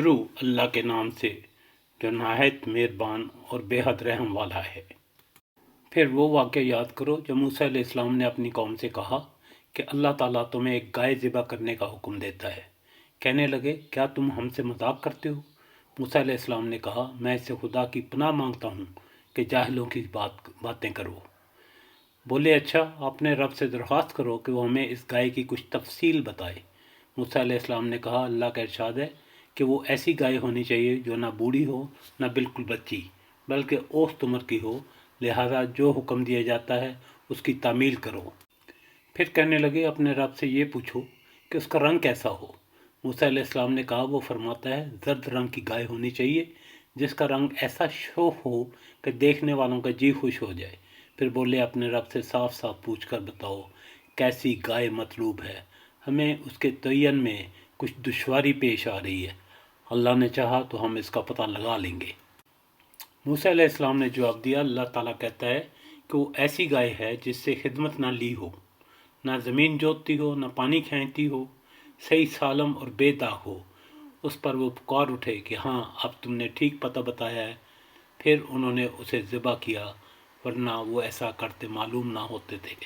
शुरू अल्लाह के नाम से जो नहायत मेहरबान और बेहद रहम वाला है। फिर वो वाक़या याद करो जब मूसा अलैहिस्सलाम ने अपनी कौम से कहा कि अल्लाह ताला तुम्हें एक गाय ज़िबा करने का हुक्म देता है। कहने लगे, क्या तुम हमसे मजाक करते हो? मूसा अलैहिस्सलाम ने कहा, मैं इससे खुदा की पनाह मांगता हूँ कि जाहिलों की बातें करो। बोले, अच्छा, अपने रब से दरख्वास्त करो कि वो हमें इस गाय की कुछ तफसील बताए। मूसा अलैहिस्सलाम ने कहा, अल्लाह का इरशाद है कि वो ऐसी गाय होनी चाहिए जो ना बूढ़ी हो ना बिल्कुल बच्ची, बल्कि औसत उम्र की हो, लिहाजा जो हुक्म दिया जाता है उसकी तामील करो। फिर कहने लगे, अपने रब से ये पूछो कि उसका रंग कैसा हो। मूसा अलैहिस्सलाम ने कहा, वो फरमाता है, जर्द रंग की गाय होनी चाहिए जिसका रंग ऐसा शोफ हो कि देखने वालों का जी खुश हो जाए। फिर बोले, अपने रब से साफ साफ पूछ कर बताओ कैसी गाय मतलूब है, हमें उसके तयन में कुछ दुश्वारी पेश आ रही है। अल्लाह ने चाहा तो हम इसका पता लगा लेंगे। मूसा अलैहिस्सलाम ने जवाब दिया, अल्लाह ताला कहता है कि वो ऐसी गाय है जिससे खिदमत ना ली हो, ना ज़मीन जोतती हो, ना पानी खींचती हो, सही सालम और बेदाग हो। उस पर वो पुकार उठे कि हाँ, अब तुमने ठीक पता बताया है। फिर उन्होंने उसे ज़िबा किया, वरना वो ऐसा करते मालूम ना होते थे।